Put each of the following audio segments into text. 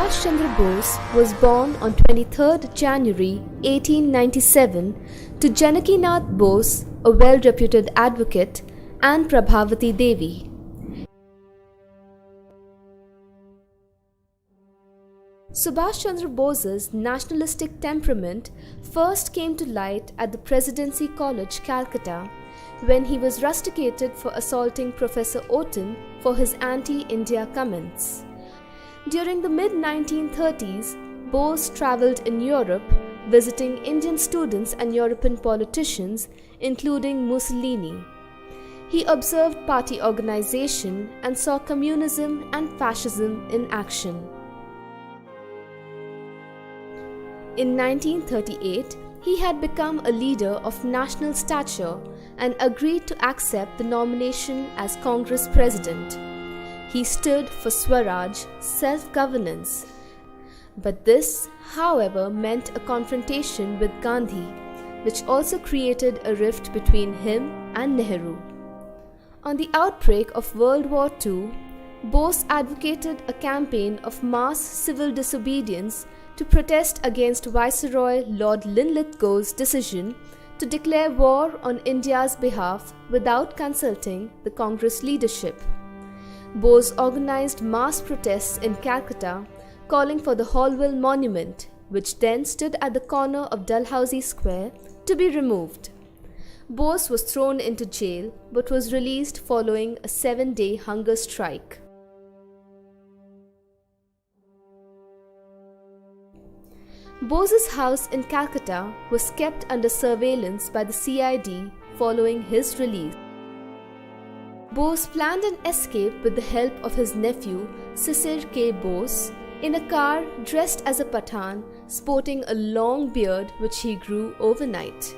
Subhas Chandra Bose was born on 23rd January 1897 to Janakinath Bose, a well-reputed advocate, and Prabhavati Devi. Subhas Chandra Bose's nationalistic temperament first came to light at the Presidency College, Calcutta, when he was rusticated for assaulting Professor Oaten for his anti-India comments. During the mid-1930s, Bose travelled in Europe, visiting Indian students and European politicians, including Mussolini. He observed party organisation and saw communism and fascism in action. In 1938, he had become a leader of national stature and agreed to accept the nomination as Congress President. He stood for Swaraj, self-governance. But this, however, meant a confrontation with Gandhi, which also created a rift between him and Nehru. On the outbreak of World War II, Bose advocated a campaign of mass civil disobedience to protest against Viceroy Lord Linlithgow's decision to declare war on India's behalf without consulting the Congress leadership. Bose organized mass protests in Calcutta, calling for the Holwell Monument, which then stood at the corner of Dalhousie Square, to be removed. Bose was thrown into jail but was released following a 7-day hunger strike. Bose's house in Calcutta was kept under surveillance by the CID following his release. Bose planned an escape with the help of his nephew, Sisir K. Bose, in a car dressed as a Pathan, sporting a long beard which he grew overnight.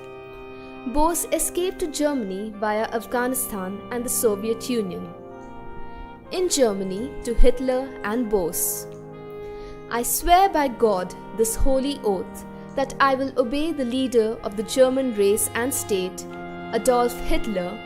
Bose escaped to Germany via Afghanistan and the Soviet Union. In Germany, to Hitler and Bose. I swear by God this holy oath that I will obey the leader of the German race and state, Adolf Hitler,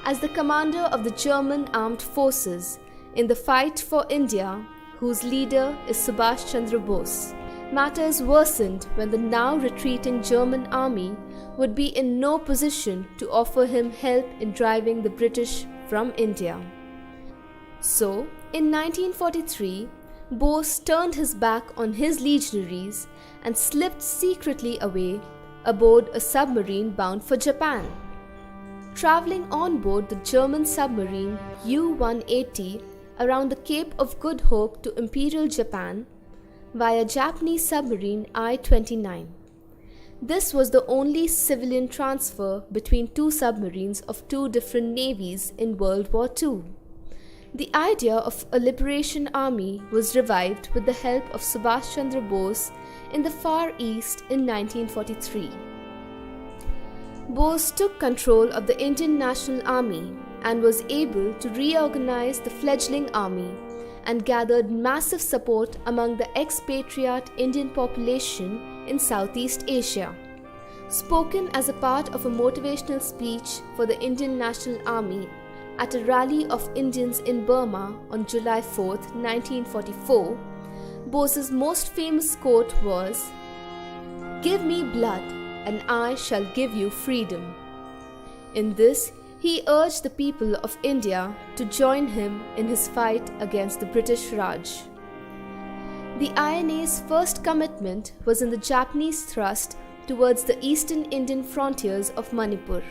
as the commander of the German armed forces in the fight for India, whose leader is Subhas Chandra Bose. Matters worsened when the now retreating German army would be in no position to offer him help in driving the British from India. So, in 1943, Bose turned his back on his legionaries and slipped secretly away aboard a submarine bound for Japan. Travelling on board the German submarine U-180 around the Cape of Good Hope to Imperial Japan via Japanese submarine I-29. This was the only civilian transfer between two submarines of two different navies in World War II. The idea of a liberation army was revived with the help of Subhas Chandra Bose in the Far East in 1943. Bose took control of the Indian National Army and was able to reorganize the fledgling army and gathered massive support among the expatriate Indian population in Southeast Asia. Spoken as a part of a motivational speech for the Indian National Army at a rally of Indians in Burma on July 4, 1944, Bose's most famous quote was, "Give me blood, and I shall give you freedom." In this, he urged the people of India to join him in his fight against the British Raj. The INA's first commitment was in the Japanese thrust towards the eastern Indian frontiers of Manipur.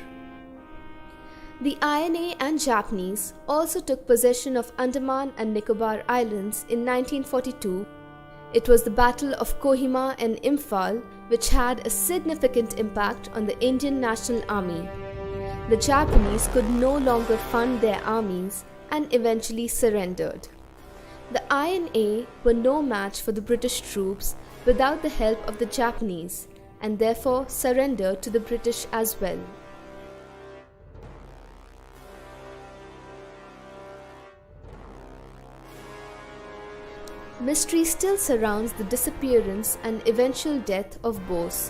The INA and Japanese also took possession of Andaman and Nicobar Islands in 1942. It was the Battle of Kohima and Imphal which had a significant impact on the Indian National Army. The Japanese could no longer fund their armies and eventually surrendered. The INA were no match for the British troops without the help of the Japanese and therefore surrendered to the British as well. Mystery still surrounds the disappearance and eventual death of Bose,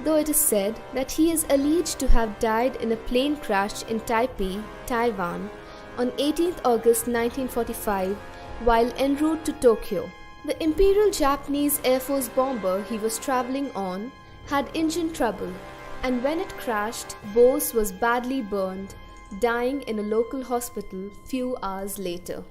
though it is said that he is alleged to have died in a plane crash in Taipei, Taiwan, on 18 August 1945 while en route to Tokyo. The Imperial Japanese Air Force bomber he was traveling on had engine trouble, and when it crashed, Bose was badly burned, dying in a local hospital few hours later.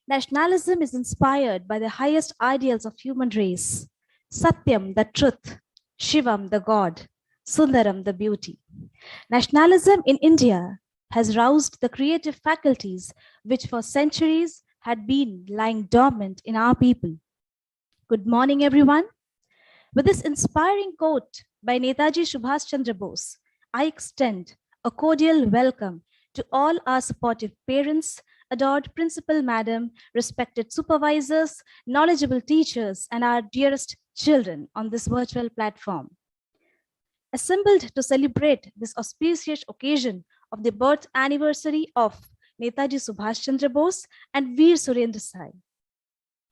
Nationalism is inspired by the highest ideals of human race. Satyam, the truth. Shivam, the God. Sundaram, the beauty. Nationalism in India has roused the creative faculties which for centuries had been lying dormant in our people. Good morning, everyone. With this inspiring quote by Netaji Subhas Chandra Bose, I extend a cordial welcome to all our supportive parents, adored Principal Madam, respected supervisors, knowledgeable teachers, and our dearest children on this virtual platform. Assembled to celebrate this auspicious occasion of the birth anniversary of Netaji Subhash Chandra Bose and Veer Surendra.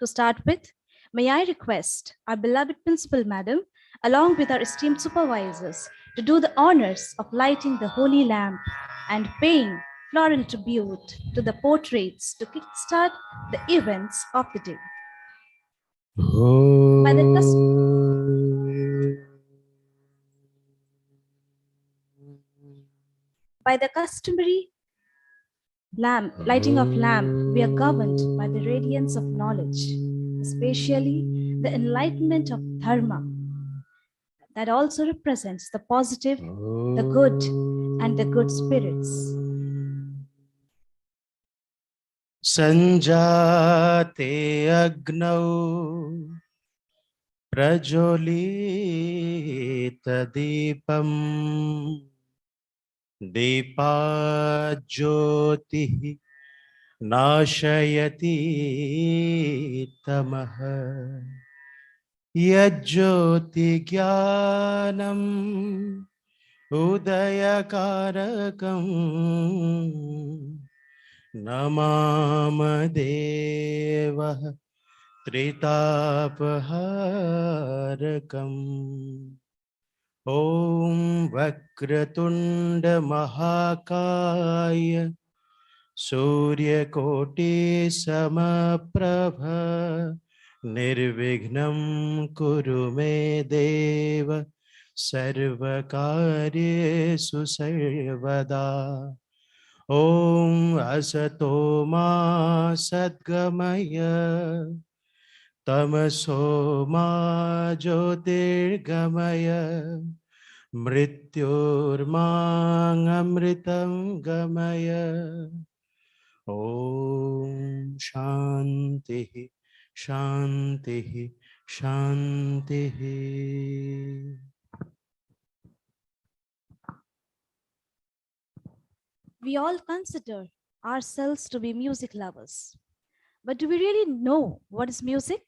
To start with, may I request our beloved Principal Madam, along with our esteemed supervisors, to do the honors of lighting the holy lamp and paying floral tribute to the portraits to kickstart the events of the day. By the customary lighting of lamp, we are governed by the radiance of knowledge, especially the enlightenment of dharma, that also represents the positive, the good, and the good spirits. Sanjate Agnau Prajolita Deepam Deepa Jyoti Nashayati Tamaha Yajyoti Jnanam Udayakarakam Namama Deva Tritapaharakam Om Vakratunda Mahakaya Surya Koti Samaprabha Nirvignam Kurume Deva Sarvakaryesu Sarvada Om Asato Ma Sadgamaya Tamaso Ma Jyotirgamaya Mrityormang Amritam Gamaya Om Shanti Shanti Shanti. We all consider ourselves to be music lovers. But do we really know what is music?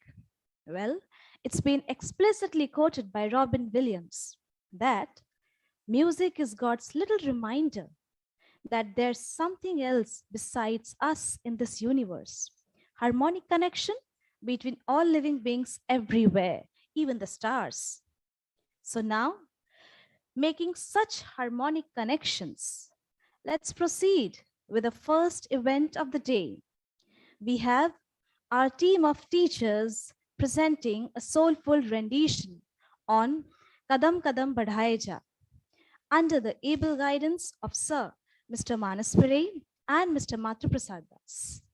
Well, it's been explicitly quoted by Robin Williams that music is God's little reminder that there's something else besides us in this universe. Harmonic connection between all living beings everywhere, even the stars. So now, making such harmonic connections, let's proceed with the first event of the day. We have our team of teachers presenting a soulful rendition on Kadam Kadam Badhaye Ja, under the able guidance of Sir Mr. Manas Pillai and Mr. Matru Prasad Das.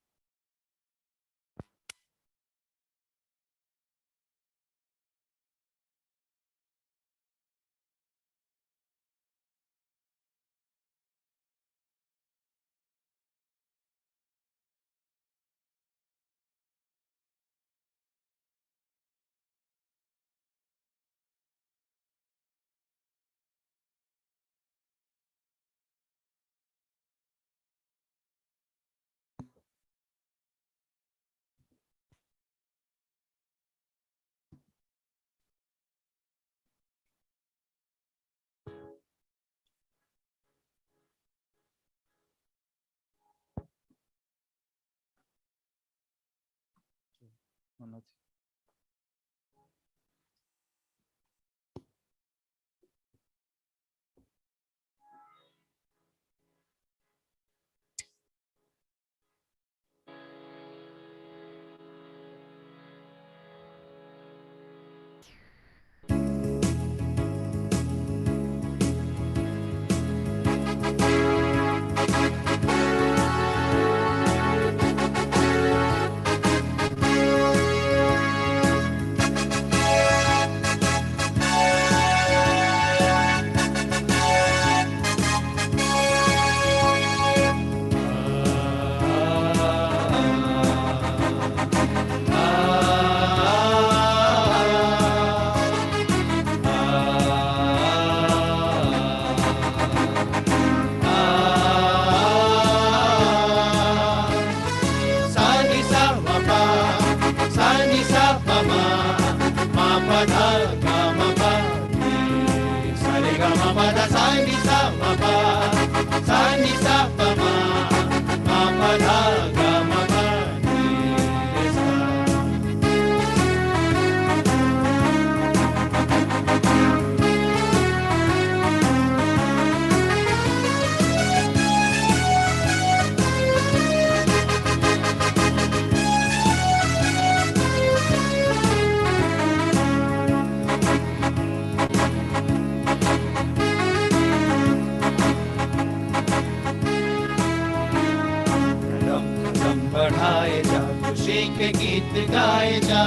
खुशी के गीत गाए जा।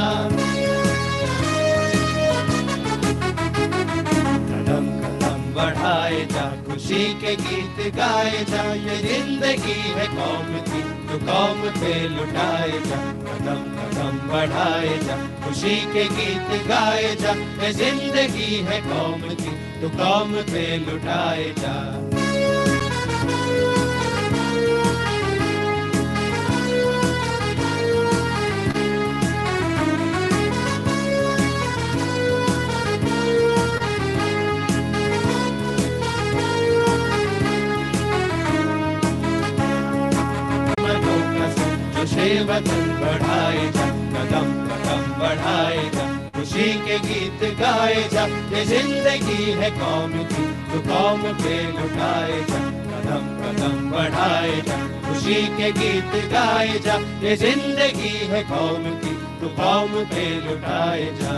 कदम कदम बढ़ाए जा, खुशी के गीत गाए जा। ये जिंदगी है कौम की, तो कौम पे लुटाए जा। कदम कदम बढ़ाए जा, खुशी के गीत गाए जा। ये जिंदगी है कौम की, तो कौम पे लुटाए जा। वतन बढ़ाए जा, कदम कदम बढ़ाए जा। खुशी के गीत गाए जा। ये जिंदगी है कौम की, तो कौम पे लुटाए जा। कदम कदम बढ़ाए जा, खुशी के गीत गाए जा। ये जिंदगी है कौम की, तो कौम पे लुटाए जा।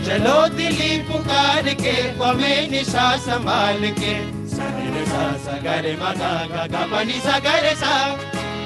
चलो दिली पुकार के, कौमें निशा संभाल के। सरे सा सगरे मगा गा गा पनी सगरे सा।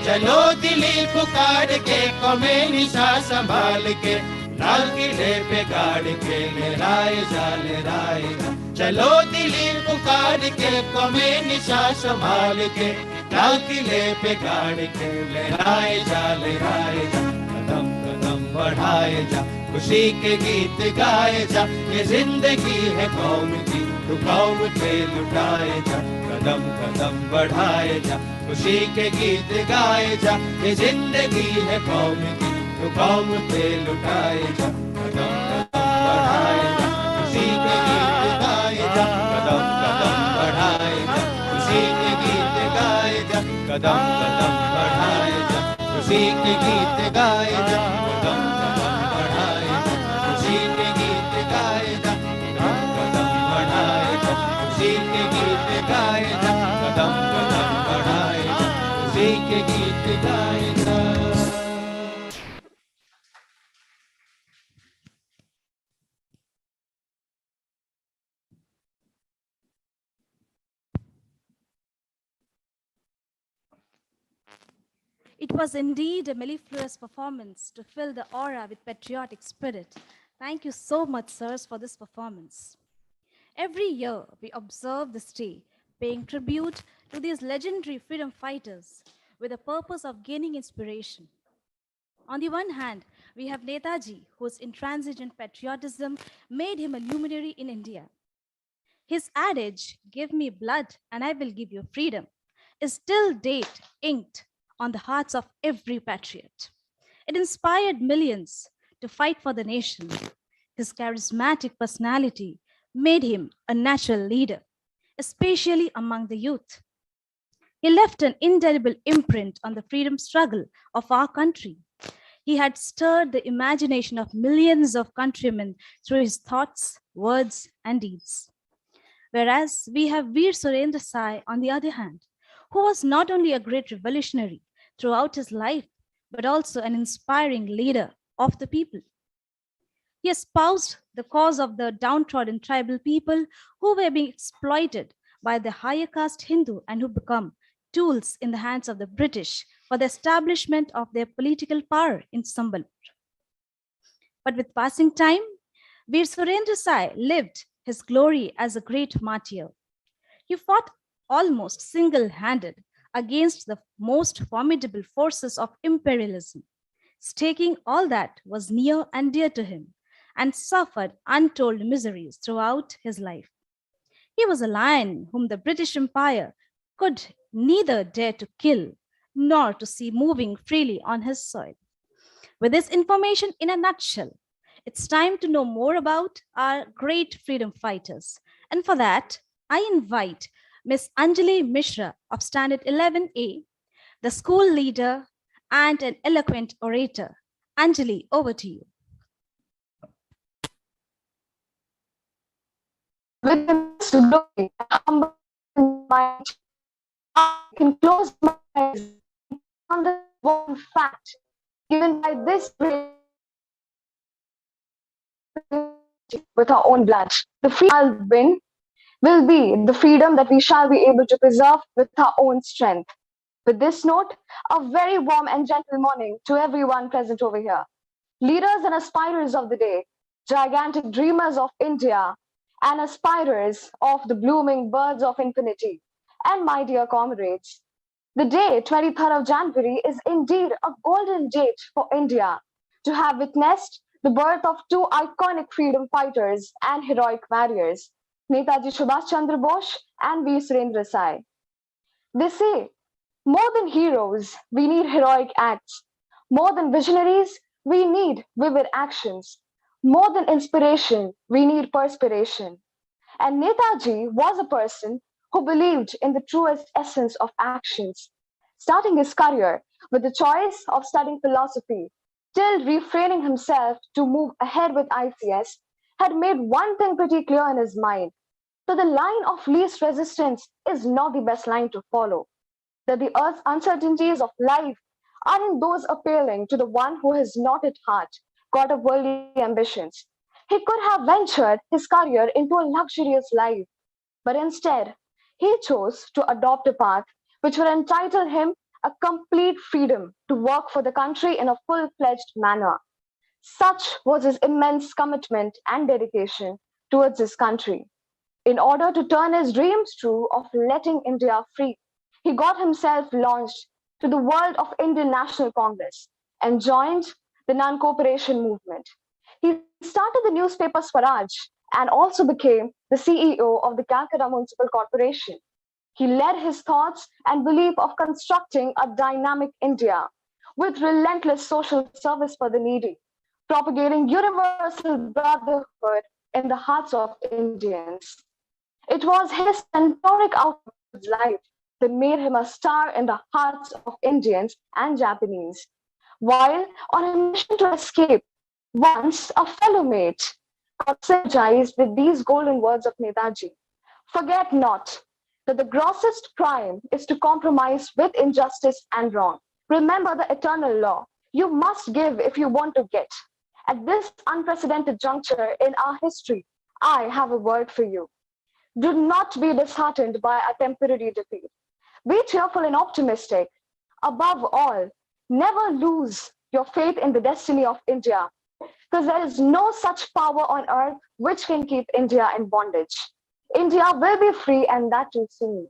चलो दिली पुकार के, कौमें निशा संभाल के। लाल किले पे गाड़ के लहराए जा, लहराए जा। चलो दिली पुकार के, कौमें निशा संभाल के। लाल किले पे गाड़ के लहराए जा, लहराए जा। कदम कदम बढ़ाए जा, खुशी के गीत गाए जा। ये जिंदगी है कौम की, तो कौम पे लुटाए जा। कदम कदम बढ़ाए जा, खुशी के गीत गाए जा। ये जिंदगी है कौम की, तो कौम पे लुटाए जा। कदम कदम बढ़ाए जा, खुशी के गीत गाए जा। कदम कदम बढ़ाए जा, खुशी के गीत गाए जा। कदम कदम बढ़ाए जा, खुशी के गीत गाए जा। कदम कदम बढ़ाए जा, खुशी के गीत गाए जा। कदम कदम बढ़ाए जा, खुशी के गीत गाए जा। कदम कदम बढ़ाए जा, खुशी के गीत गाए जा। It was indeed a mellifluous performance to fill the aura with patriotic spirit. Thank you so much, sirs, for this performance. Every year, we observe this day, paying tribute to these legendary freedom fighters with the purpose of gaining inspiration. On the one hand, we have Netaji, whose intransigent patriotism made him a luminary in India. His adage, "Give me blood and I will give you freedom," is still date inked on the hearts of every patriot. It inspired millions to fight for the nation. His charismatic personality made him a natural leader, especially among the youth. He left an indelible imprint on the freedom struggle of our country. He had stirred the imagination of millions of countrymen through his thoughts, words, and deeds. Whereas we have Veer Surendra on the other hand, who was not only a great revolutionary throughout his life, but also an inspiring leader of the people. He espoused the cause of the downtrodden tribal people who were being exploited by the higher caste Hindu and who become tools in the hands of the British for the establishment of their political power in Sambalpur. But with passing time, Veer Surendra lived his glory as a great martyr. He fought almost single-handed against the most formidable forces of imperialism, staking all that was near and dear to him, and suffered untold miseries throughout his life. He was a lion whom the British Empire could neither dare to kill nor to see moving freely on his soil. With this information in a nutshell, it's time to know more about our great freedom fighters. And for that, I invite Ms. Anjali Mishra of Standard 11A, the school leader and an eloquent orator. Anjali, over to you. With immense glory and humble mind, I can close my eyes on the one fact given by this great with our own blood. The freedom I'll win will be the freedom that we shall be able to preserve with our own strength. With this note, a very warm and gentle morning to everyone present over here. Leaders and aspirers of the day, gigantic dreamers of India, and aspirers of the blooming birds of infinity, and my dear comrades. The day, 23rd of January, is indeed a golden date for India to have witnessed the birth of two iconic freedom fighters and heroic warriors, Netaji Subhas Chandra Bose and Veer Surendra. They say, more than heroes, we need heroic acts. More than visionaries, we need vivid actions. More than inspiration, we need perspiration. And Netaji was a person who believed in the truest essence of actions, starting his career with the choice of studying philosophy, till refraining himself to move ahead with ICS, had made one thing pretty clear in his mind, that the line of least resistance is not the best line to follow, that the earth's uncertainties of life aren't those appealing to the one who has not at heart got of worldly ambitions. He could have ventured his career into a luxurious life, but instead, he chose to adopt a path which would entitle him a complete freedom to work for the country in a full fledged manner. Such was his immense commitment and dedication towards his country. In order to turn his dreams true of letting India free, he got himself launched to the world of Indian National Congress and joined the non-cooperation movement. He started the newspaper Swaraj and also became the CEO of the Calcutta Municipal Corporation. He led his thoughts and belief of constructing a dynamic India with relentless social service for the needy, propagating universal brotherhood in the hearts of Indians. It was his centauric outlook of life that made him a star in the hearts of Indians and Japanese. While on a mission to escape, once a fellow mate got synergized with these golden words of Netaji. Forget not that the grossest crime is to compromise with injustice and wrong. Remember the eternal law. You must give if you want to get. At this unprecedented juncture in our history, I have a word for you. Do not be disheartened by a temporary defeat. Be cheerful and optimistic. Above all, never lose your faith in the destiny of India, because there is no such power on earth which can keep India in bondage. India will be free, and that too soon.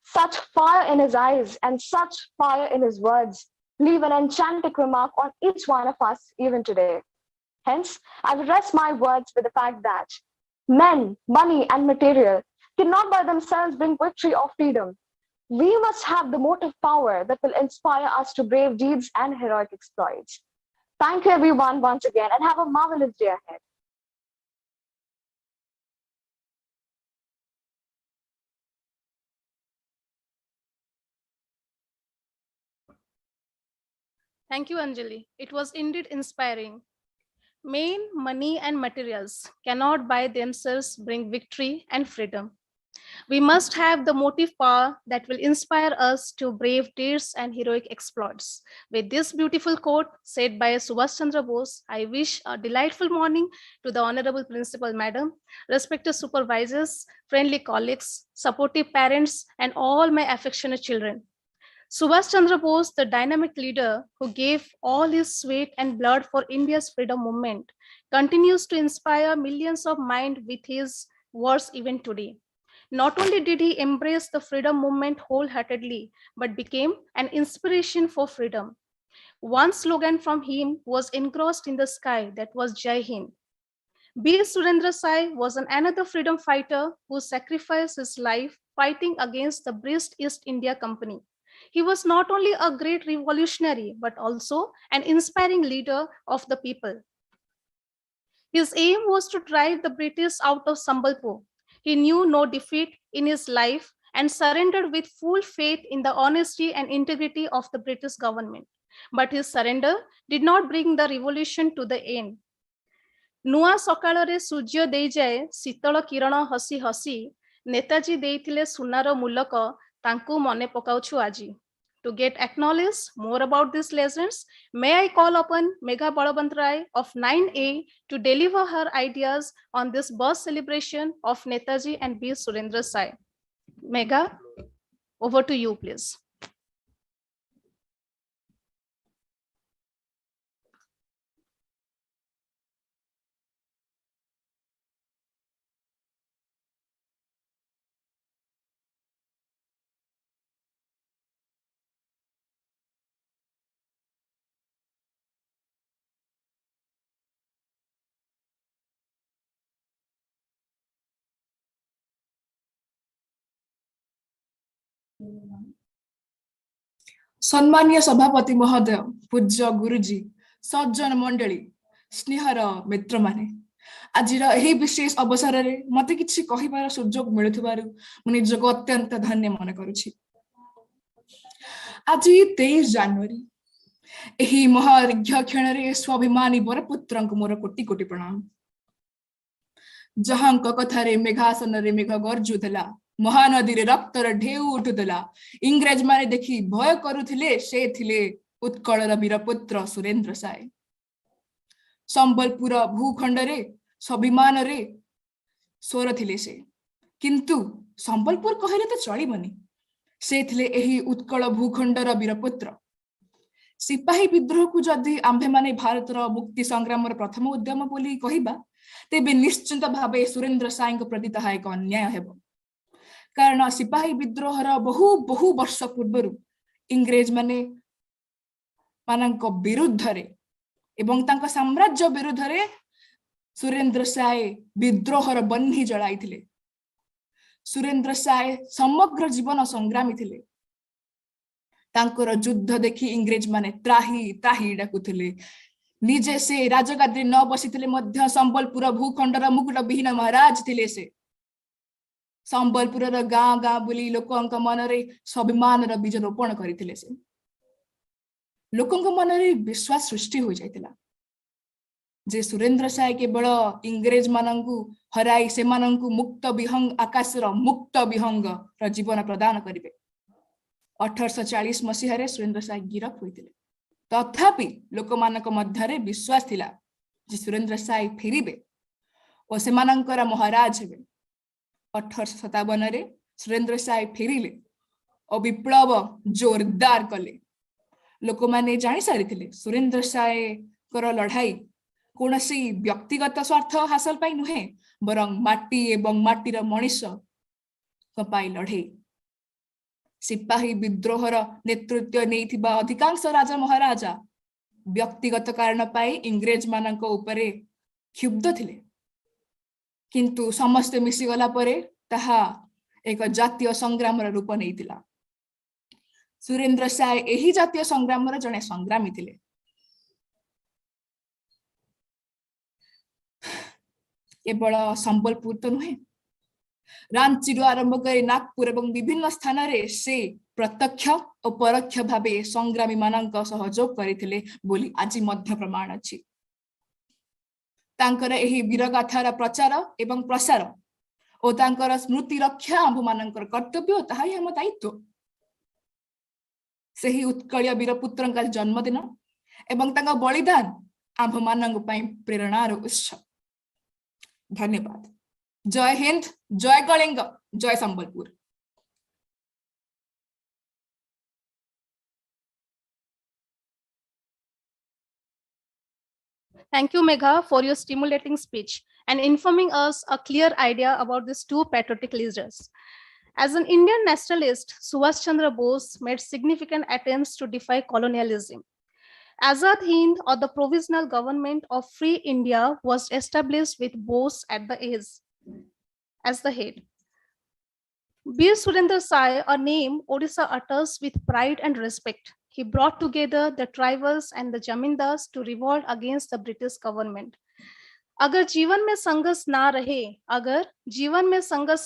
Such fire in his eyes and such fire in his words leave an enchanting remark on each one of us even today. Hence, I will rest my words with the fact that men, money, and material cannot by themselves bring victory or freedom. We must have the motive power that will inspire us to brave deeds and heroic exploits. Thank you, everyone, once again, and have a marvelous day ahead. Thank you, Anjali. It was indeed inspiring. Men, money, and materials cannot by themselves bring victory and freedom. We must have the motive power that will inspire us to brave deeds and heroic exploits. With this beautiful quote said by Subhas Chandra Bose, I wish a delightful morning to the Honorable Principal Madam, respected supervisors, friendly colleagues, supportive parents, and all my affectionate children. Subhas Chandra Bose, the dynamic leader who gave all his sweat and blood for India's freedom movement, continues to inspire millions of minds with his words even today. Not only did he embrace the freedom movement wholeheartedly, but became an inspiration for freedom. One slogan from him was engrossed in the sky, that was Jai Hind. Veer Surendra was another freedom fighter who sacrificed his life fighting against the British East India Company. He was not only a great revolutionary, but also an inspiring leader of the people. His aim was to drive the British out of Sambalpur. He knew no defeat in his life and surrendered with full faith in the honesty and integrity of the British government. But his surrender did not bring the revolution to the end. नुआ सकाळ रे सूर्य देई जाए शीतल किरण हसी हसी नेताजी देइथिले सुनार मूलक तांकु मने पकाउछु आजी. To get acknowledged more about these legends, may I call upon Megha Balabantrai of 9A to deliver her ideas on this birth celebration of Netaji and B. Surendra Sai. Megha, over to you, please. सम्मानीय सभापति महोदय, पूज्य गुरुजी, सज्जन मंडली, स्नेहर मित्र माने आज विशेष अवसर रे मते किछि कहिबार सुजोग मिलुथिबारु मु निजको अत्यंत धन्य मन करूछि। आज 23 जनवरी एही महार्घ्य क्षण रे स्वाभिमानी बरपुत्रंक मोर कोटि कोटि प्रणाम। जहांक कथारे मेघासन रे मेघ गर्जुथला, महानदी रे रक्तर ढेउ उठुथला, इंग्रेज माने देखि भय करुथिले से थिले उत्कलर वीरपुत्र सुरेंद्र साय। संबलपुर भूखंड रे स्वाभिमान रे स्वर थिले से, किंतु संबलपुर कहले तो चलिबनी, से थिले एही उत्कल भूखंडर वीरपुत्र। सिपाही विद्रोह को जदि आम्भे माने भारतर मुक्ति संग्राम प्रथम उद्यम बोली कहिबा तेबे निश्चित भावे सुरेंद्र साई प्रति ताहा एक अन्याय हेबो। कारण सिपाही विद्रोहर बहु बहु वर्ष पूर्व इंग्रेज माने मानक विरुद्ध रे एवं तांका साम्राज्य विरुद्ध रे सुरेंद्र साय विद्रोहर बन्ही जलाइथिले। सुरेंद्र साय समग्र जीवन संग्रामी थिले। तांकर युद्ध देखि इंग्रेज माने त्राही त्राही डाकुथिले। निजे से राजगादी न बसिथिले मध्य संबलपुर भूखंडर मुकुट विहीन महाराज थिले। से संबलपुर गाँ गाँ बुली लोकंक मनरे स्वाभिमान बीज रोपण करथिले। से लोकंक मनरे विश्वास सृष्टि हो जाइतिला जे सुरेंद्र साय केवल इंग्रेज मानंकु हराई से मानंकु मुक्त विहंग आकाशर मुक्त विहंग र जीवन प्रदान करिवे। 1840 मसीह सुरेंद्र साय गिरफ होइतिले। तथापि लोकमानक मध्यरे विश्वास थिला जे सुरेंद्र साय फेरिबे और से मानंकर महाराज हेबे। 1857 रे सुरेंद्र साय फेरिले और विप्लव जोरदार कले। लोक माने जानि सारिथिले सुरेंद्र साय कर लड़ाई कोनसी व्यक्तिगत स्वार्थ हासिल पाई नुहे, बरं माटी एवं माटीर मनीष पाई लड़ाई। सिपाही विद्रोहर नेतृत्व नेइथिबा अधिकांश राजा महाराजा व्यक्तिगत कारण पाई इंग्रेज मानक उपरे क्षुब्ध थिले, किंतु समस्त मिसी गला परे ताहा एक जातीय संग्राम रूप नेइतिला। सुरेंद्र साय एही जातीय संग्राम जने संग्रामी थिले। केवल संबलपुर तो नुहे, रांची आरंभ कर नागपुर एवं विभिन्न स्थान रे से प्रत्यक्ष और परोक्ष भावे संग्रामी मानक सहयोग करथिले बोली आज मध्य प्रमाण अछि। तांकर एही वीरगाथार प्रचार एवं प्रसार और तांकर स्मृति रक्षा आंभ मानकर कर्तव्य, ताहाई हम दायित्व। सेही उत्कलीय वीरपुत्रंका जन्मदिन एवं तांका बलिदान आंभ मानक पई प्रेरणार उत्स। धन्यवाद। जय हिंद, जय कलिंग, जय Sambalpur. Thank you, Megha, for your stimulating speech and informing us a clear idea about these two patriotic leaders. As an Indian nationalist, Subhas Chandra Bose made significant attempts to defy colonialism. Azad Hind, or the Provisional Government of Free India, was established with Bose as the head. Veer Surendra Sai, a name Odisha utters with pride and respect. He brought together the tribals and the Jamindars to revolt against the British government. अगर जीवन में संघर्ष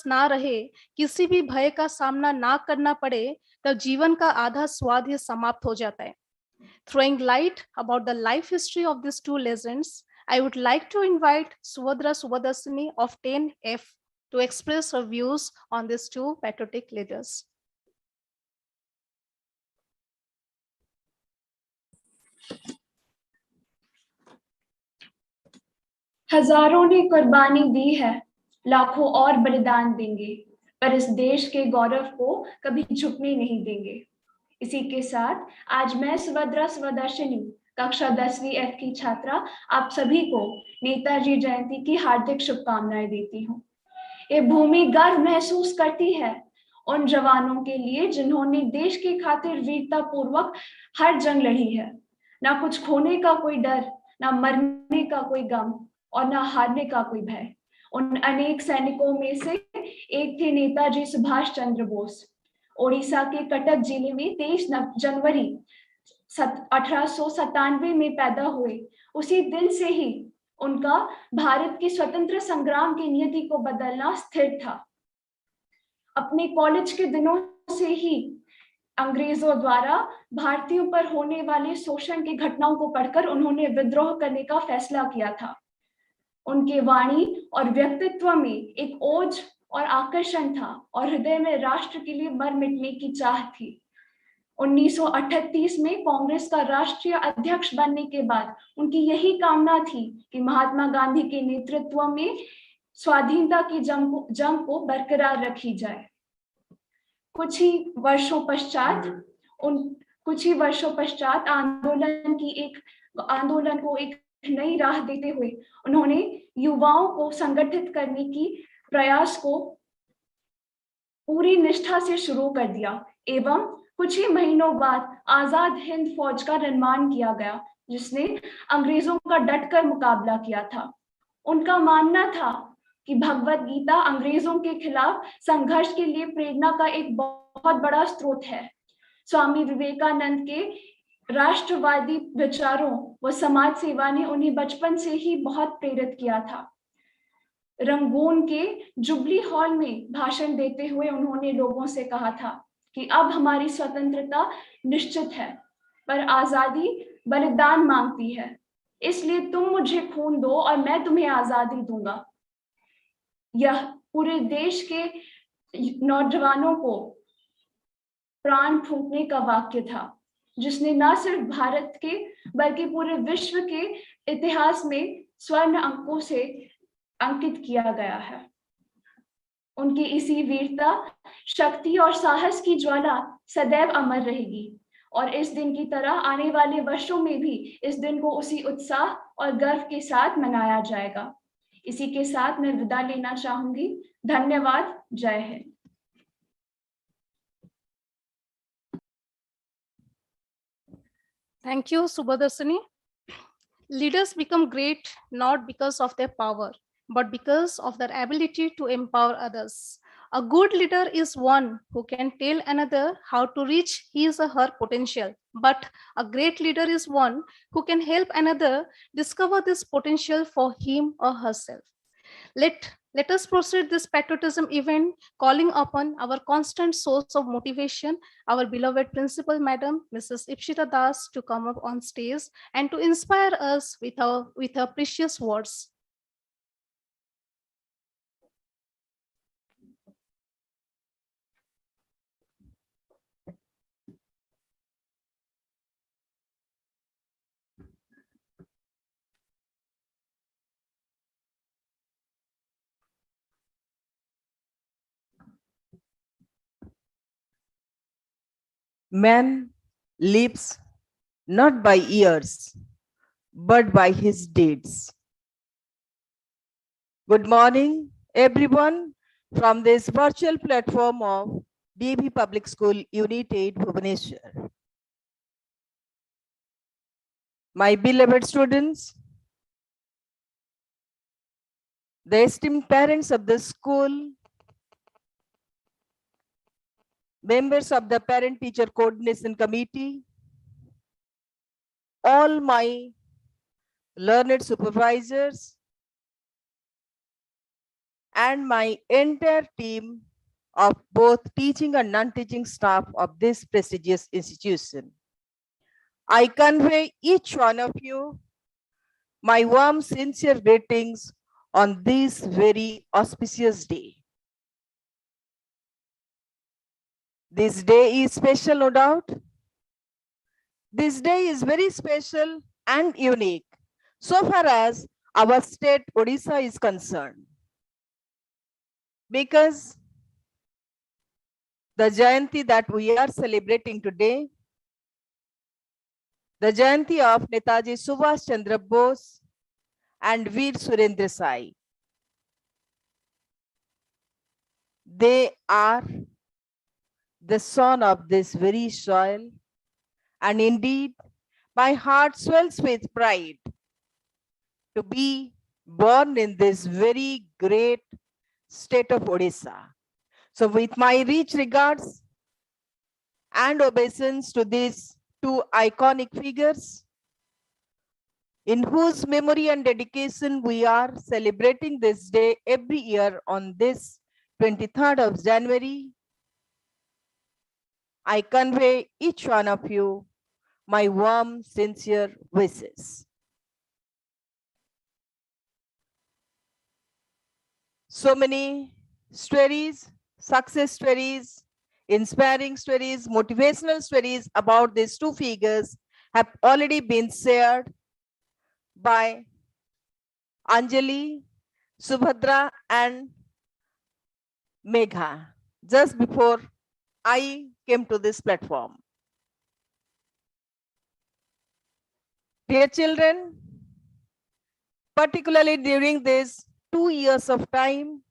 ना रहे, किसी भी भय का सामना ना करना पड़े, तब जीवन का आधा स्वाद ही समाप्त हो जाता है. Throwing light about the life history of these two legends, I would like to invite Subhadra Subhadasini of 10F to express her views on these two patriotic leaders. हजारों ने कुर्बानी दी है, लाखों और बलिदान देंगे, पर इस देश के गौरव को कभी झुकने नहीं देंगे। इसी के साथ आज मैं सुभद्रा स्वदर्शिनी कक्षा 10वीं F की छात्रा आप सभी को नेताजी जयंती की हार्दिक शुभकामनाएं देती हूँ। ये भूमि गर्व महसूस करती है उन जवानों के लिए जिन्होंने देश के खातिर वीरता पूर्वक हर जंग लड़ी है। ना कुछ खोने का कोई डर, ना मरने का कोई गम और ना हारने का कोई भय। उन अनेक सैनिकों में से एक थे नेताजी सुभाष चंद्र बोस। ओडिशा के कटक जिले में 23 जनवरी 1897 में पैदा हुए। उसी दिन से ही उनका भारत के स्वतंत्र संग्राम की नियति को बदलना स्थिर था। अपने कॉलेज के दिनों से ही अंग्रेजों द्वारा भारतीयों पर होने वाले शोषण की घटनाओं को पढ़कर उन्होंने विद्रोह करने का फैसला किया था। उनके वाणी और व्यक्तित्व में एक ओज और आकर्षण था और हृदय में राष्ट्र के लिए मर मिटने की चाह थी। 1938 में कांग्रेस का राष्ट्रीय अध्यक्ष बनने के बाद उनकी यही कामना थी कि महात्मा गांधी के नेतृत्व में स्वाधीनता की जंग को बरकरार रखी जाए। कुछ ही वर्षों पश्चात आंदोलन को एक नई राह देते हुए उन्होंने युवाओं को संगठित करने की प्रयास को पूरी निष्ठा से शुरू कर दिया एवं कुछ ही महीनों बाद आजाद हिंद फौज का निर्माण किया गया, जिसने अंग्रेजों का डटकर मुकाबला किया था। उनका मानना था कि भगवत गीता अंग्रेजों के खिलाफ संघर्ष के लिए प्रेरणा का एक बहुत बड़ा स्रोत है। स्वामी विवेकानंद के राष्ट्रवादी विचारों व समाज सेवा ने उन्हें बचपन से ही बहुत प्रेरित किया था। रंगून के जुबली हॉल में भाषण देते हुए उन्होंने लोगों से कहा था कि अब हमारी स्वतंत्रता निश्चित है, पर आजादी बलिदान मांगती है, इसलिए तुम मुझे खून दो और मैं तुम्हें आजादी दूंगा। यह पूरे देश के नौजवानों को प्राण फूंकने का वाक्य था, जिसने न सिर्फ भारत के बल्कि पूरे विश्व के इतिहास में स्वर्ण अंकों से अंकित किया गया है। उनकी इसी वीरता, शक्ति और साहस की ज्वाला सदैव अमर रहेगी और इस दिन की तरह आने वाले वर्षों में भी इस दिन को उसी उत्साह और गर्व के साथ मनाया जाएगा। इसी के साथ मैं विदा लेना चाहूंगी। धन्यवाद। जय Hind. Thank you, Subhadasini. Leaders become great not because of their power, but because of their ability to empower others. A good leader is one who can tell another how to reach his or her potential, but a great leader is one who can help another discover this potential for him or herself. Let us proceed this patriotism event, calling upon our constant source of motivation, our beloved principal madam, Mrs. Ipshita Das, to come up on stage and to inspire us with her precious words. Man lives not by years, but by his deeds. Good morning, everyone, from this virtual platform of DAV Public School, UNIT-VIII, Bhubaneswar. My beloved students, the esteemed parents of the school, members of the Parent-Teacher Coordination Committee, all my learned supervisors, and my entire team of both teaching and non-teaching staff of this prestigious institution. I convey each one of you my warm, sincere greetings on this very auspicious day. This day is special, no doubt. This day is very special and unique so far as our state Odisha is concerned, because the Jayanti that we are celebrating today, the Jayanti of Netaji Subhas Chandra Bose and Veer Surendra, they are the son of this very soil, and indeed my heart swells with pride to be born in this very great state of Odisha. So with my rich regards and obeisance to these two iconic figures, in whose memory and dedication we are celebrating this day every year on this 23rd of January, I convey each one of you my warm, sincere wishes. So many stories, success stories, inspiring stories, motivational stories about these two figures have already been shared by Anjali, Subhadra, and Megha just before I came to this platform. Dear children, particularly during these 2 years of time,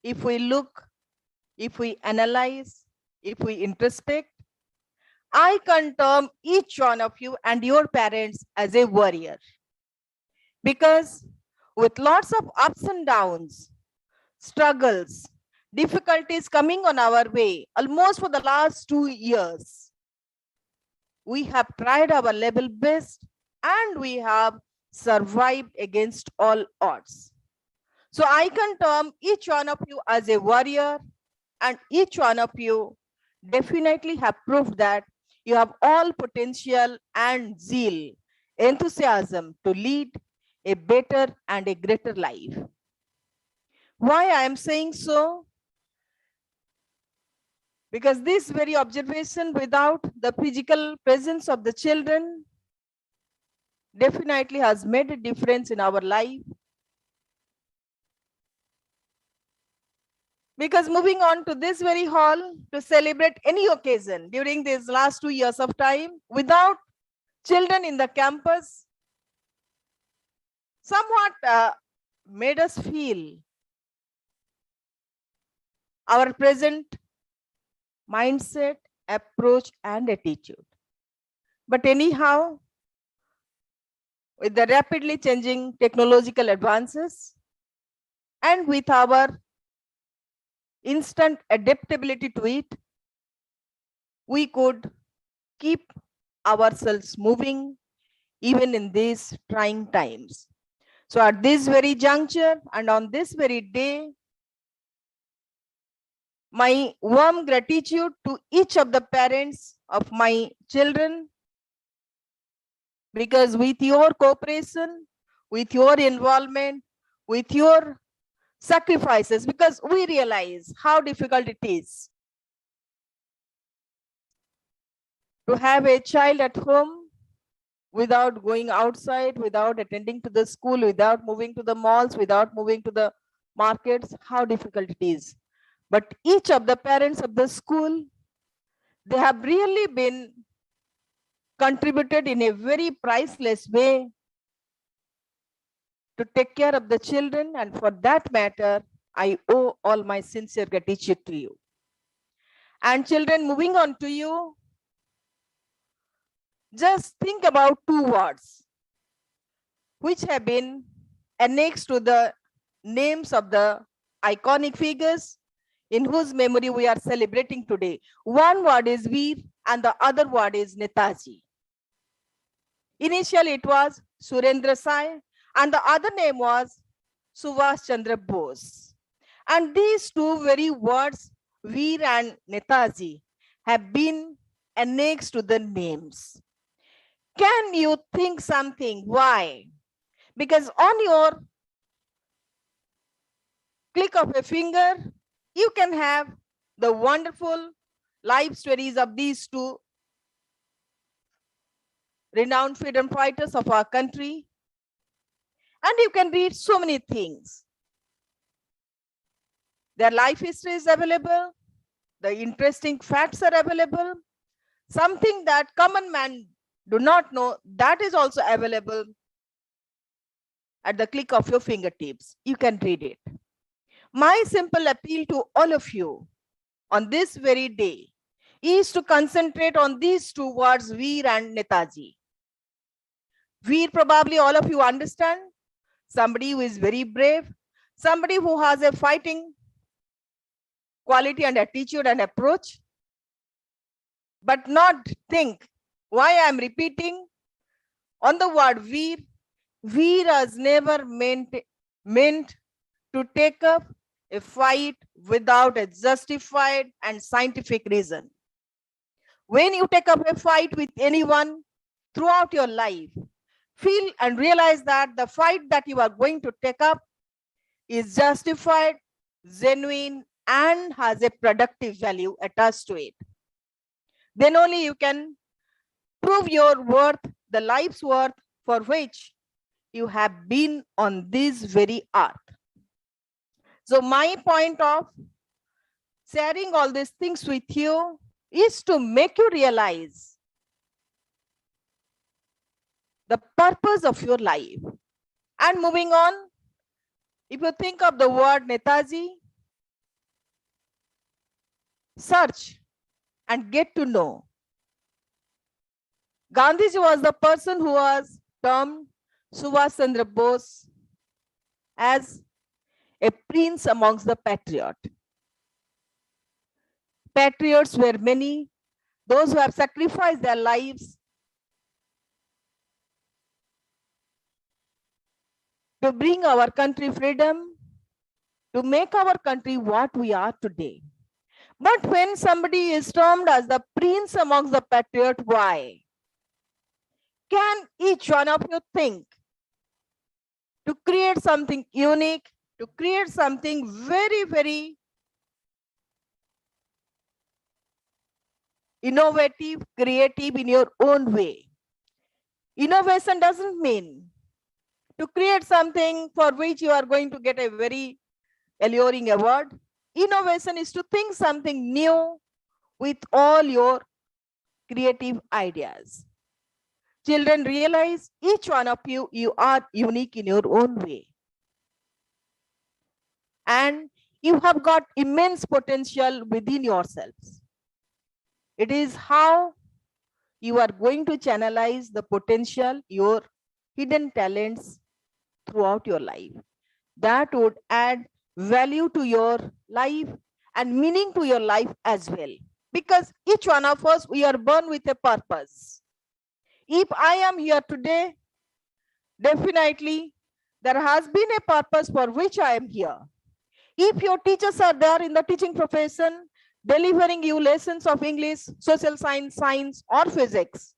if we look, if we analyze, if we introspect, I can term each one of you and your parents as a warrior. Because with lots of ups and downs, struggles, difficulties coming on our way, almost for the last 2 years, we have tried our level best and we have survived against all odds. So I can term each one of you as a warrior, and each one of you definitely have proved that you have all potential and zeal, enthusiasm to lead a better and a greater life. Why I am saying so? Because this very observation without the physical presence of the children definitely has made a difference in our life. Because moving on to this very hall to celebrate any occasion during these last 2 years of time without children in the campus somewhat made us feel our present mindset, approach, and attitude. But anyhow, with the rapidly changing technological advances and with our instant adaptability to it, we could keep ourselves moving even in these trying times. So at this very juncture and on this very day, my warm gratitude to each of the parents of my children, because with your cooperation, with your involvement, with your sacrifices, because we realize how difficult it is to have a child at home without going outside, without attending to the school, without moving to the malls, without moving to the markets, how difficult it is. But each of the parents of the school, they have really been contributed in a very priceless way to take care of the children, and for that matter, I owe all my sincere gratitude to you. And children, moving on to you, just think about 2 words which have been annexed to the names of the iconic figures in whose memory we are celebrating today. One word is Veer and the other word is Netaji. Initially it was Surendra and the other name was Subhas Chandra Bose. And these two very words, Veer and Netaji, have been annexed to the names. Can you think something why Because on your click of a finger, you can have the wonderful life stories of these two renowned freedom fighters of our country. And you can read so many things. Their life history is available. The interesting facts are available. Something that common man do not know, that is also available at the click of your fingertips. You can read it. My simple appeal to all of you on this very day is to concentrate on these two words, Veer and Netaji. Veer, probably all of you understand. Somebody who is very brave, somebody who has a fighting quality and attitude and approach. But not think why I am repeating on the word Veer. Veer has never meant to take up a fight without a justified and scientific reason. When you take up a fight with anyone throughout your life, feel and realize that the fight that you are going to take up is justified, genuine, and has a productive value attached to it. Then only you can prove your worth, the life's worth for which you have been on this very earth. So my point of sharing all these things with you is to make you realize the purpose of your life. And moving on, if you think of the word Netaji, search and get to know. Gandhiji was the person who was termed Subhas Chandra Bose as a prince amongst the patriots. Patriots were many, those who have sacrificed their lives to bring our country freedom, to make our country what we are today. But when somebody is termed as the prince amongst the patriots, why? Can each one of you think to create something unique, to create something very, very innovative, creative in your own way? Innovation doesn't mean to create something for which you are going to get a very alluring award. Innovation is to think something new with all your creative ideas. Children, realize each one of you, you are unique in your own way. And you have got immense potential within yourselves. It is how you are going to channelize the potential, your hidden talents throughout your life. That would add value to your life and meaning to your life as well. Because each one of us, we are born with a purpose. If I am here today, definitely there has been a purpose for which I am here. If your teachers are there in the teaching profession, delivering you lessons of English, social science, or physics,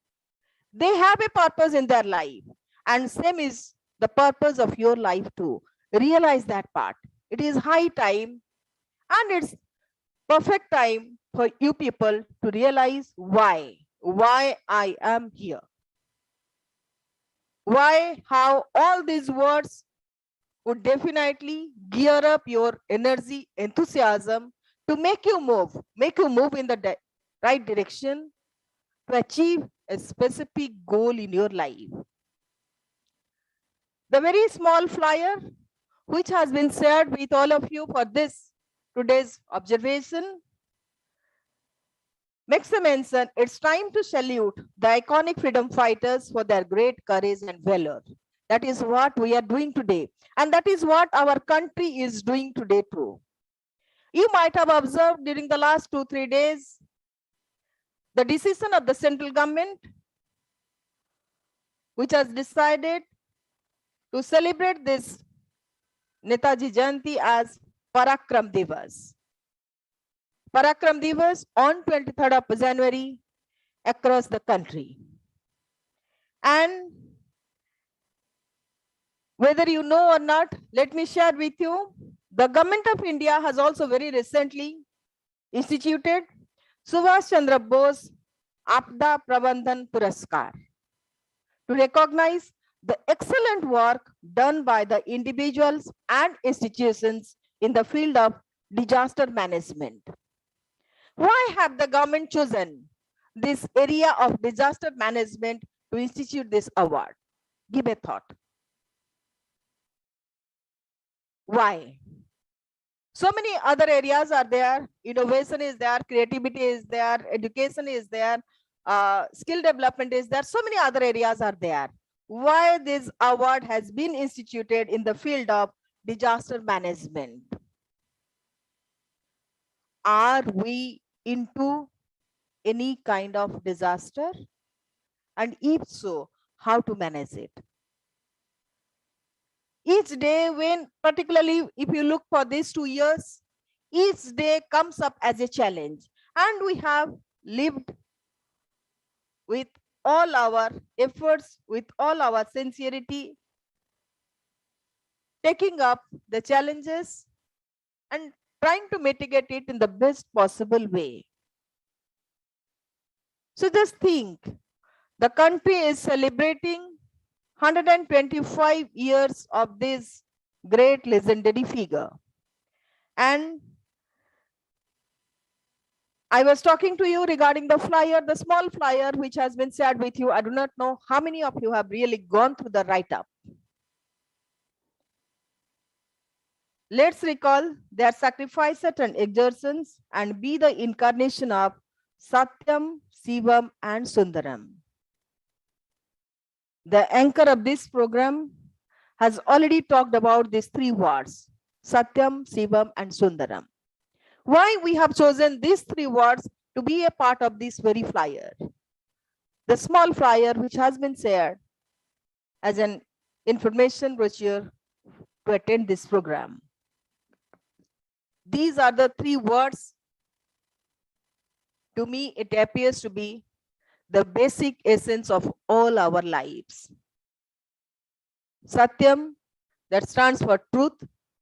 they have a purpose in their life. And same is the purpose of your life too. Realize that part. It is high time and it's perfect time for you people to realize why I am here. Why, how all these words would definitely gear up your energy, enthusiasm to make you move in the right direction to achieve a specific goal in your life. The very small flyer which has been shared with all of you for this today's observation makes a mention. It's time to salute the iconic freedom fighters for their great courage and valor. That is what we are doing today. And that is what our country is doing today too. You might have observed during the last 2-3 days, the decision of the central government, which has decided to celebrate this Netaji Jayanti as Parakram Divas. Parakram Divas on 23rd of January across the country. And Whether you know or not, let me share with you. The government of India has also very recently instituted Subhas Chandra Bose Apda Prabandhan Puraskar to recognize the excellent work done by the individuals and institutions in the field of disaster management. Why have the government chosen this area of disaster management to institute this award? Give a thought. Why? So many other areas are there. Innovation is there, creativity is there, education is there, skill development is there. So many other areas are there. Why this award has been instituted in the field of disaster management? Are we into any kind of disaster? And if so, how to manage it? Each day, when particularly if you look for these 2 years, each day comes up as a challenge, and we have lived with all our efforts, with all our sincerity, taking up the challenges and trying to mitigate it in the best possible way. So just think, the country is celebrating 125 years of this great legendary figure. And I was talking to you regarding the flyer, the small flyer which has been shared with you. I do not know how many of you have really gone through the write-up. Let's recall their sacrifices and exertions and be the incarnation of Satyam, Shivam, and Sundaram. The anchor of this program has already talked about these 3 words, Satyam, Shivam, and Sundaram. Why we have chosen these 3 words to be a part of this very flyer? The small flyer which has been shared as an information brochure to attend this program. These are the 3 words. To me, it appears to be the basic essence of all our lives. Satyam, that stands for truth,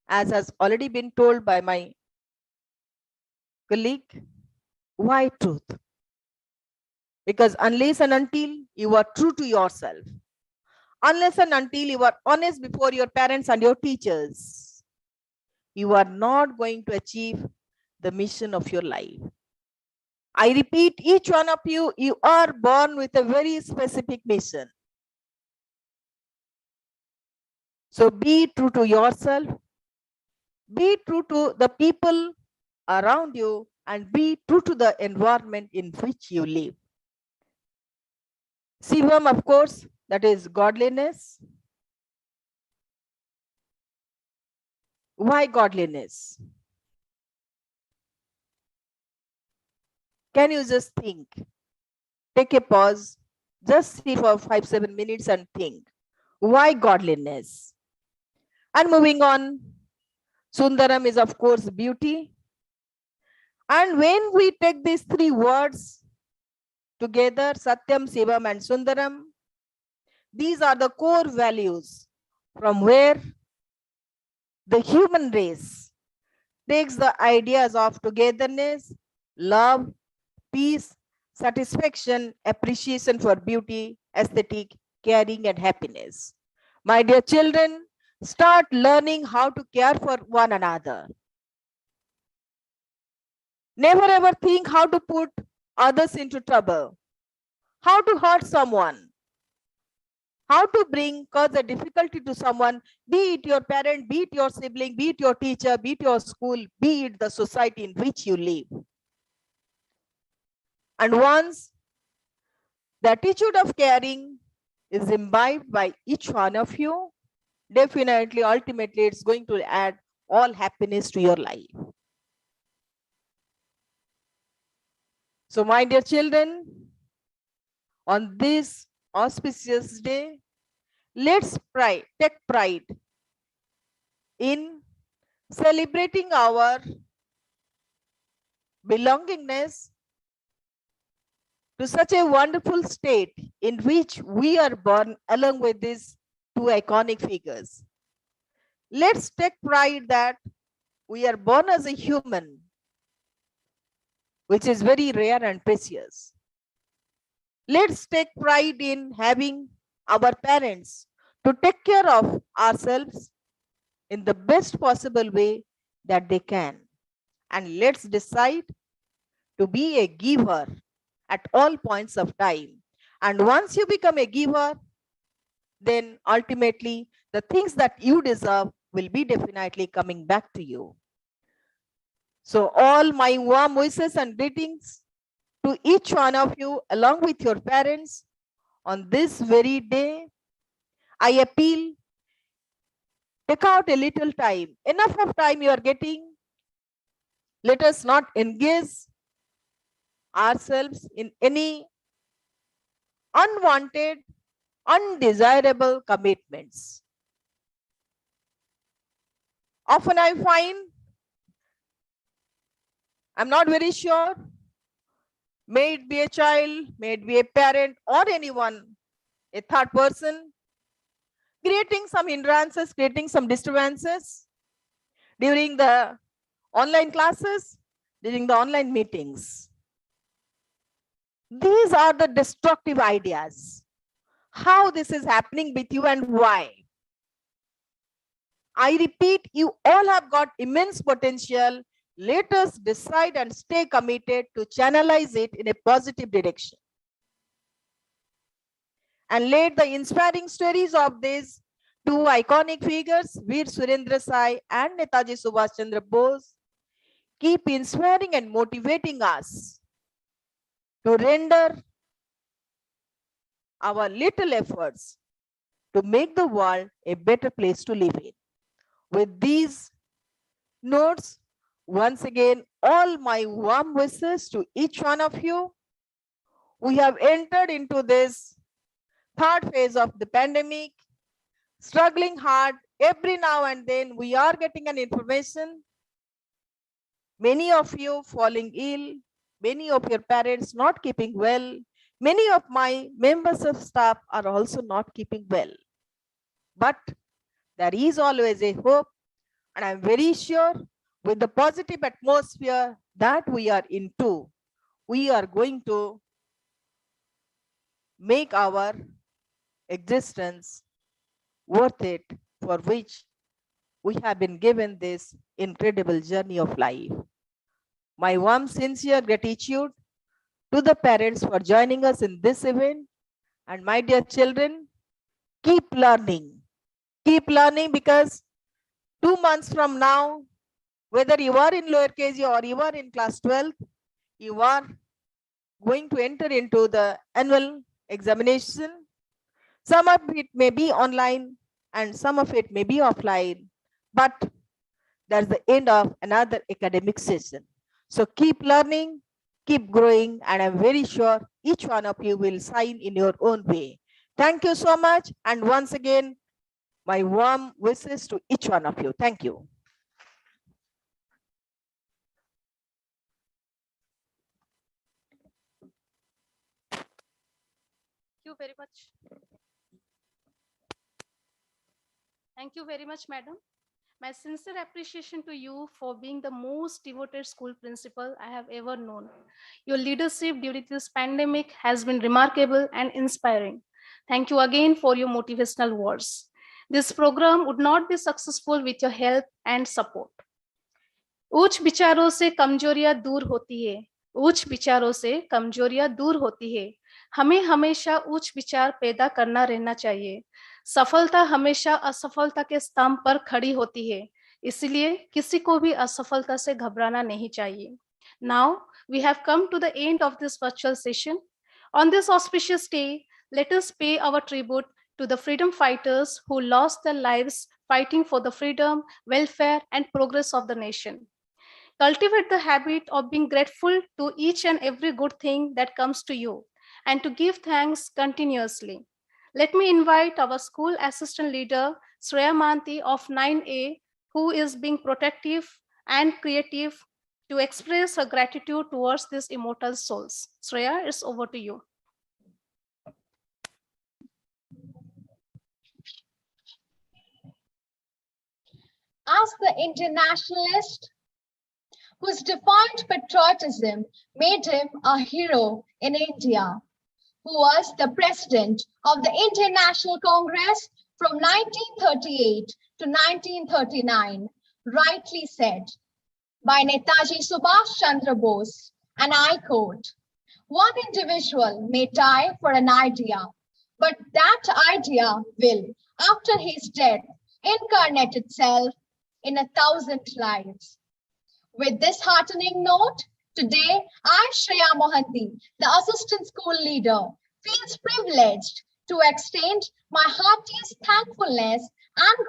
as has already been told by my colleague. Why truth? Because unless and until you are true to yourself, unless and until you are honest before your parents and your teachers, you are not going to achieve the mission of your life. I repeat, each one of you, you are born with a very specific mission. So be true to yourself, be true to the people around you, and be true to the environment in which you live. Shivam, of course, that is godliness. Why godliness? Can you just think? Take a pause, just sit for 5-7 minutes and think. Why godliness? And moving on, Sundaram is of course beauty. And when we take these 3 words together, Satyam, Shivam, and Sundaram, these are the core values from where the human race takes the ideas of togetherness, love, peace, satisfaction, appreciation for beauty, aesthetic, caring, and happiness. My dear children, start learning how to care for one another. Never ever think how to put others into trouble, how to hurt someone, how to cause a difficulty to someone, be it your parent, be it your sibling, be it your teacher, be it your school, be it the society in which you live. And once the attitude of caring is imbibed by each one of you, definitely, ultimately, it's going to add all happiness to your life. So, my dear children, on this auspicious day, let's take pride in celebrating our belongingness to such a wonderful state in which we are born along with these 2 iconic figures. Let's take pride that we are born as a human, which is very rare and precious. Let's take pride in having our parents to take care of ourselves in the best possible way that they can. And let's decide to be a giver at all points of time. And once you become a giver, then ultimately the things that you deserve will be definitely coming back to you. So all my warm wishes and greetings to each one of you along with your parents on this very day. I appeal, take out a little time, enough of time you are getting. Let us not engage ourselves in any unwanted, undesirable commitments. Often I find, I'm not very sure, may it be a child, may it be a parent or anyone, a third person, creating some hindrances, creating some disturbances during the online classes, during the online meetings. These are the destructive ideas. How this is happening with you and why. I repeat, you all have got immense potential. Let us decide and stay committed to channelize it in a positive direction. And let the inspiring stories of these two iconic figures, Veer Surendra Sai and Netaji Subhas Chandra Bose, keep inspiring and motivating us to render our little efforts to make the world a better place to live in. With these notes, once again, all my warm wishes to each one of you. We have entered into this third phase of the pandemic, struggling hard. Every now and then we are getting an information. Many of you falling ill, many of your parents not keeping well, many of my members of staff are also not keeping well. But there is always a hope, and I'm very sure with the positive atmosphere that we are into, we are going to make our existence worth it, for which we have been given this incredible journey of life. My warm, sincere gratitude to the parents for joining us in this event. And my dear children, keep learning. Keep learning, because 2 months from now, whether you are in lower KG or you are in class 12, you are going to enter into the annual examination. Some of it may be online and some of it may be offline, but that's the end of another academic session. So keep learning, keep growing, and I'm very sure each one of you will shine in your own way. Thank you so much. And once again, my warm wishes to each one of you. Thank you. Thank you very much. Thank you very much, madam. My sincere appreciation to you for being the most devoted school principal I have ever known. Your leadership during this pandemic has been remarkable and inspiring. Thank you again for your motivational words. This program would not be successful with your help and support. उच्च विचारों से कमजोरियां दूर होती है, उच्च विचारों से कमजोरियां दूर होती है. हमें हमेशा उच्च विचार पैदा करना रहना चाहिए. सफलता हमेशा असफलता के स्तंभ पर खड़ी होती है, इसलिए किसी को भी असफलता से घबराना नहीं चाहिए. Now we have come to the end of this virtual session. On this auspicious day, let us pay our tribute to the freedom fighters who lost their lives fighting for the freedom, welfare, and progress of the nation. Cultivate the habit of being grateful to each and every good thing that comes to you, and to give thanks continuously. Let me invite our school assistant leader, Shreya Manti of 9A, who is being protective and creative, to express her gratitude towards these immortal souls. Shreya, it's over to you. as the Indian nationalist whose defiant patriotism made him a hero in India, who was the president of the Indian National Congress from 1938 to 1939, rightly said by Netaji Subhas Chandra Bose, and I quote, "One individual may die for an idea, but that idea will, after his death, incarnate itself in 1,000 lives." With this heartening note, today I, Shreya Mohanty, the assistant school leader, feels privileged to extend my heartiest thankfulness and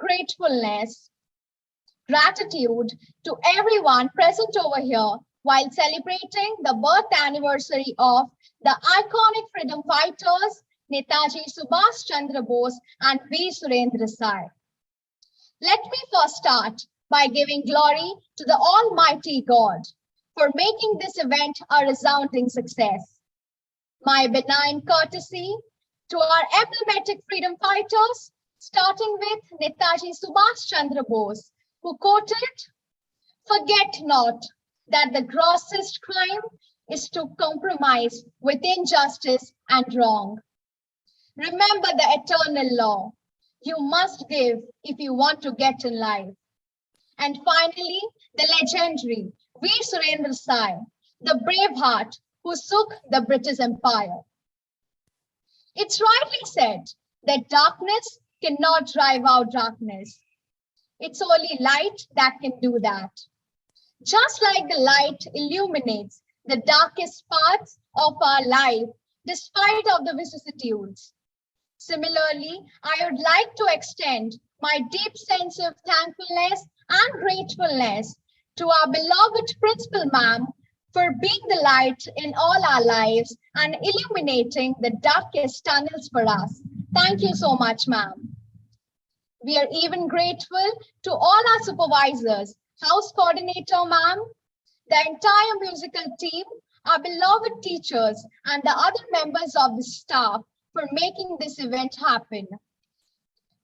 gratitude to everyone present over here while celebrating the birth anniversary of the iconic freedom fighters Netaji Subhas Chandra Bose and Veer Surendra Sai. Let me first start by giving glory to the Almighty God for making this event a resounding success. My benign courtesy to our emblematic freedom fighters, starting with Netaji Subhas Chandra Bose, who quoted, "Forget not that the grossest crime is to compromise with injustice and wrong. Remember the eternal law. You must give if you want to get in life." And finally, the legendary Veer Surendra Sai, the brave heart who shook the British Empire. It's rightly said that darkness cannot drive out darkness. It's only light that can do that. Just like the light illuminates the darkest parts of our life, despite of the vicissitudes. Similarly, I would like to extend my deep sense of thankfulness and gratefulness to our beloved Principal Ma'am for being the light in all our lives and illuminating the darkest tunnels for us. Thank you so much, ma'am. We are even grateful to all our supervisors, house coordinator, ma'am, the entire musical team, our beloved teachers, and the other members of the staff for making this event happen.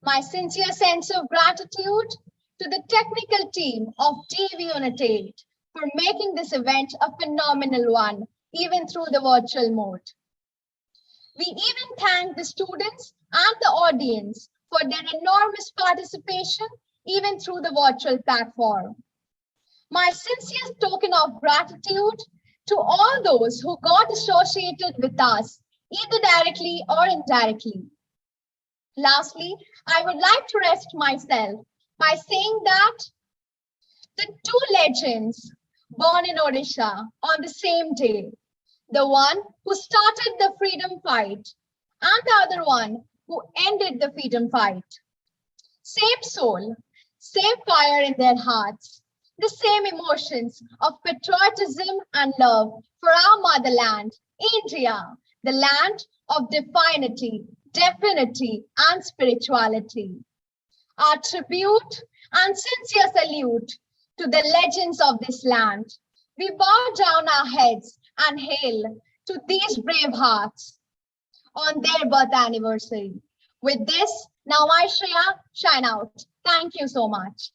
My sincere sense of gratitude to the technical team of DAVUNIT-VIII for making this event a phenomenal one, even through the virtual mode. We even thank the students and the audience for their enormous participation, even through the virtual platform. My sincere token of gratitude to all those who got associated with us, either directly or indirectly. Lastly, I would like to rest myself by saying that the two legends born in Odisha on the same day, the one who started the freedom fight and the other one who ended the freedom fight. Same soul, same fire in their hearts, the same emotions of patriotism and love for our motherland, India, the land of divinity, and spirituality. Our tribute and sincere salute to the legends of this land. We bow down our heads and hail to these brave hearts on their birth anniversary. With this, now I, Shreya, shine out. Thank you so much.